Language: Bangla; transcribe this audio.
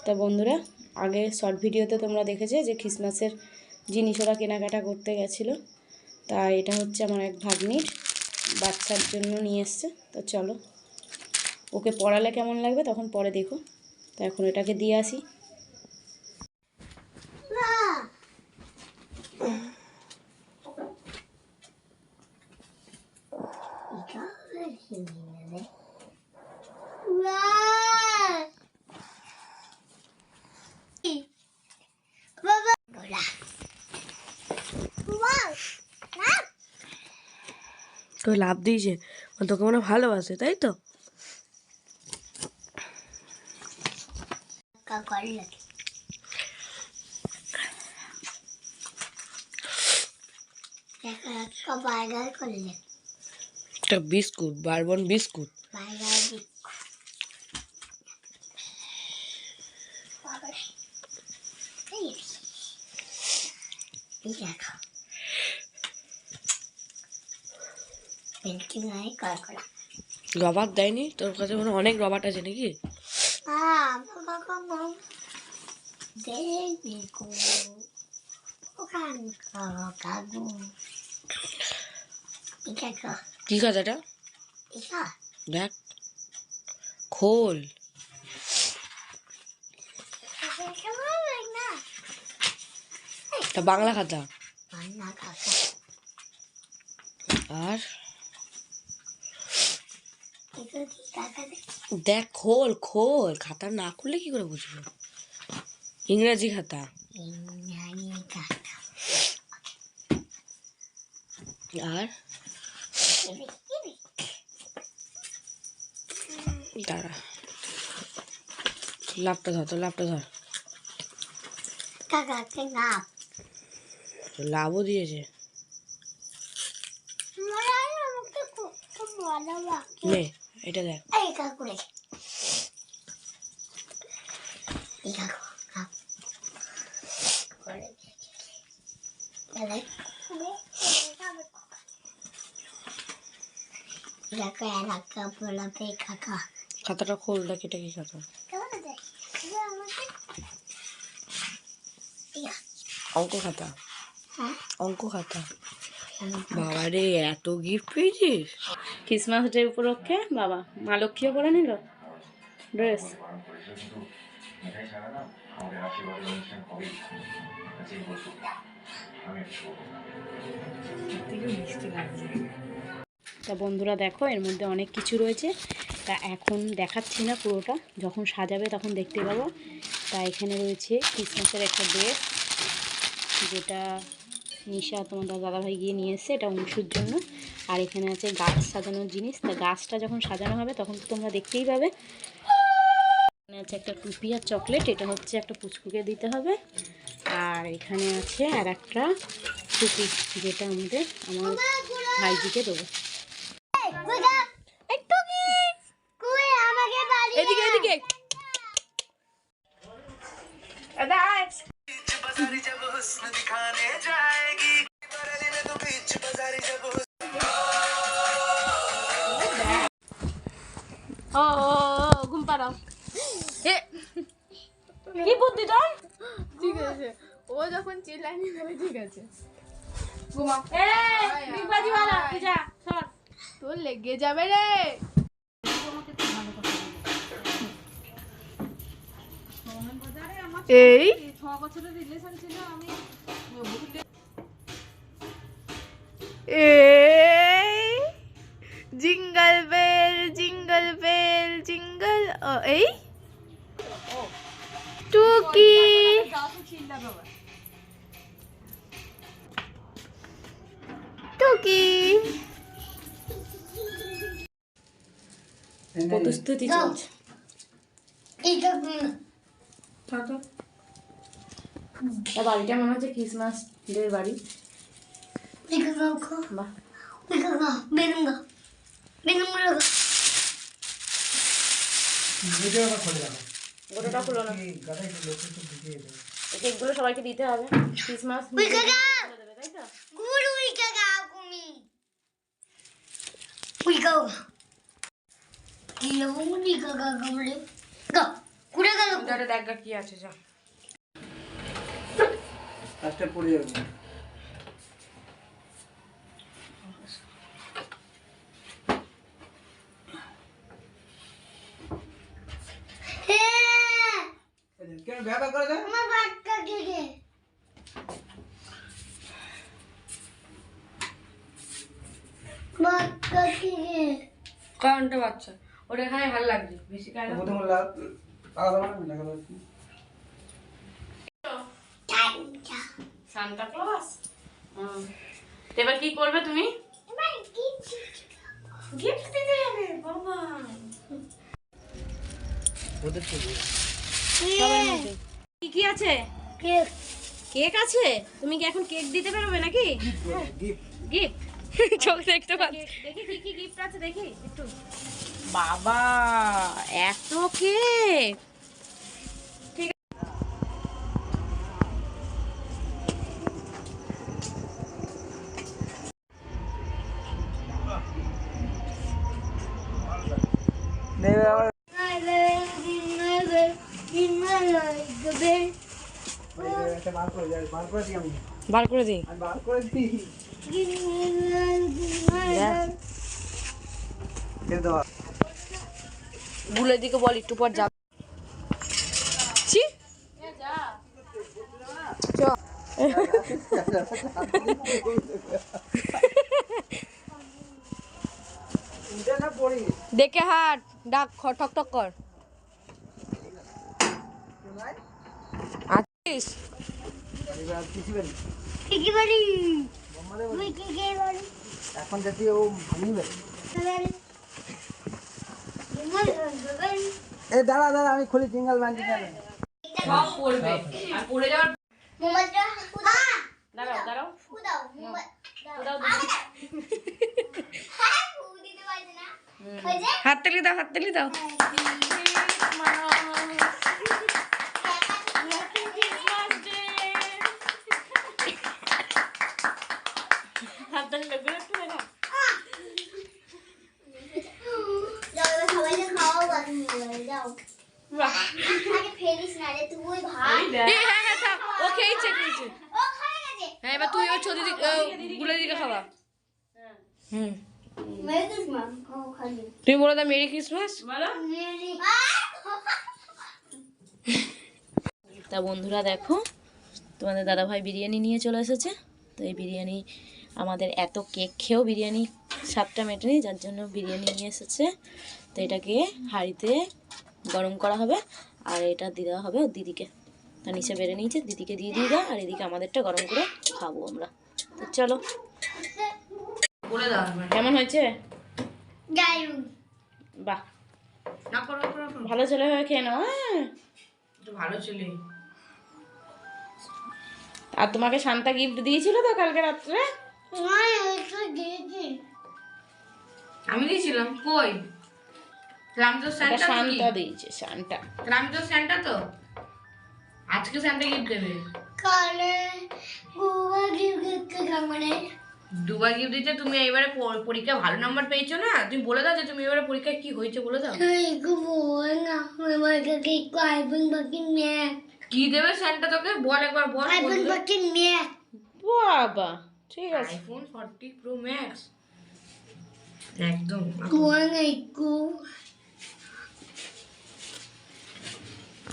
তা বন্ধুরা, আগে শর্ট ভিডিওতে তোমরা দেখেছে যে ক্রিসমাসের জিনিস ওরা কেনাকাটা করতে গেছিলো। তা এটা হচ্ছে আমার এক ভাগ্নির বাচ্চার জন্য নিয়ে এসছে। তো চলো, ওকে পড়ালে কেমন লাগবে তখন পরে দেখো। তো এখন এটাকে দিয়ে আসি। তো লাভ দিয়েছে, তোকে মনে ভালোবাসে, তাই তো? Biscuit, bourbon biscuit. রবার দেয়নি তোর কাছে? মনে অনেক রবার আছে নাকি? কি কাজ এটা? দেখ, খোল। বাংলা খাতা। আর দেখ, খোল খোল। খাতা না খুললে কি করে বুঝবো? ইংরেজি খাতা। আর দাঁড়া, লাভটা ধর, তো লাভটা ধর। লাভও দিয়েছে। নে, এটা দেখ। খাতাটা খোল, দেখ এটা কি খাতা। অঙ্ক খাতা। অঙ্ক খাতা। বাবা রে, এত গিফট পেয়েছিস! ক্রিসমাস ডে উপলক্ষে বাবা মা লক্ষ্মীও করে নিল ড্রেস। তা বন্ধুরা দেখো, এর মধ্যে অনেক কিছু রয়েছে। তা এখন দেখাচ্ছি না পুরোটা, যখন সাজাবে তখন দেখতে পাবো। তা এখানে রয়েছে ক্রিসমাসের একটা ড্রেস, যেটা নিশা তোমাদের দাদাভাই গিয়ে নিয়ে এসছে, এটা অংশুর জন্য। আর এখানে আছে গাছ সাজানোর জিনিস। তা গাছটা যখন সাজানো হবে তখন তো তোমরা দেখতেই পাবে। এখানে আছে একটা টুপি আর চকলেট, এটা হচ্ছে একটা পুচকুকে দিতে হবে। আর এখানে আছে আর একটা টুপি, যেটা আমার ভাইজিকে দেবো। এদিকে এদিকে। ও ঘুম পাড়াও। কি বুদ্ধি তোর? ঠিক আছে, ও যখন চিল্লায়নি তাহলে ঠিক আছে। ঘুমাও। বিগবাজি वाला তুই যা, সর। তোর লেগে যাবে রে। এই 6 বছরের রিলেশন ছিল, আমি jingle bell jingle bell jingle. এই টুকি টুকি। প্রস্তুতি চলছে। বাড়িটা মনে হচ্ছে ক্রিসমাস ডে বাড়ি। বাহ, গোটাটা খুলো না, কেকগুলো সবাইকে দিতে হবে। ক্রিসমাস তাই তো। কুড়ে গেল দাঁড়া দেখ গা কি আছে যা। লাস্টে পড়ে যাবে। কেন ব্যাবা করে দে? আমার বাচ্চা দিকে বাচ্চা দিকে কারণটা বাচ্চা ওটা এখানে ভালো লাগছে বেশি কারণ প্রথমে লাগা দাও না লাগা দাও। Santa Claus. এবার কি করবে তুমি? এবার কি গিফট দিতে যাবে বাবা। ওদের তো সবার মধ্যে কি কি আছে? কেক কেক আছে? তুমি কি এখন কেক দিতে পারবে নাকি? গিফট। গিফট চোখ দেখতে পাচ্ছি। দেখি কি কি গিফট আছে দেখি একটু। বাবা এত কেক। নেবে আবার একটা বার করে যাই, বার করে দিই আমি। বার করে দিই। আমি বার করে দিই। দে দাও। গুলের দিকে বল একটু পর যাবে। ছি চ উঠে না পড়ি। দেখে হাট ডাক ঠক ঠক কর। আছিস এবার কিছু বের। কি বাড়ি বোম্বাদে বলি। তুই কি কে বাড়ি এখন যদি ও ভাঙিবে। এ দাঁড়া দাঁড়া আমি খুলি জিঙ্গল বাঁধি কেন? সব পড়বে আর পড়ে যাওয়ার মোবাইলটা দাঁড়াও দাঁড়াও দাও মোবাইল দাও হ্যাঁ দিতে পারছে না ওই যে হাততালি দাও হাততালি দাও। যাও এবার সবাইকে খাওয়াও বাকি যাও আরে ফেলিস না রে তুই ভাই হ্যাঁ হ্যাঁ থাক ও খেয়েছে খেয়েছে। ও খাই গেছে হ্যাঁ এবার তুই ওর ছদি গুলের দিকে খাওয়া। হুম মেরে দিস মা ও খালি তুমি বলে দাও মেরি ক্রিসমাস। বলো। মেরি তা বন্ধুরা দেখো তোমাদের দাদাভাই বিরিয়ানি নিয়ে চলে এসেছে। তো এই বিরিয়ানি আমাদের এত কেক খেয়েও বিরিয়ানি স্বাদটা মেটেনি, যার জন্য বিরিয়ানি নিয়ে এসেছে। তো এটাকে হাঁড়িতে গরম করা হবে আর এটা দিয়ে দেওয়া হবে ওর দিদিকে। তা নিচে বেড়ে নিয়েছে, দিদিকে দিয়ে দিয়ে দাও আর এদিকে আমাদেরটা গরম করে খাবো আমরা। তো চলো বলে দাও কেমন হয়েছে? গায়ু বাহ না করো করো ভালো ছেলে হয়ে খেয়ে নাও। হ্যাঁ একটু ভালো ছেলে। আর তোমাকে শান্তা গিফট দিয়েছিল তো কালকে রাত্রে? নাই ওইটা দিয়েছি আমি দিয়েছিলাম কই? আমি তো এটা সেন্টার শান্তা দিয়েছে, শান্তা। আমি তো সেন্টার তো আজকে সেন্টার গিফট দেবে। কালে গোয়া গিফট মানে দুবার গিফট দিতে তুমি এবারে পরীক্ষা ভালো নাম্বার পেয়েছো না? তুমি বলে দাও যে তুমি এবারে পরীক্ষায় কি হয়েছে বলে দাও। একটু বল না আমার কাছে একটু আইফোন বাকি ম্যাক কি দেবে সেন্টার তোকে বল একবার বল। আইফোন বাকি ম্যাক বাবা ঠিক আছে। আইফোন 40 প্রো ম্যাক্স একদম কোন একটু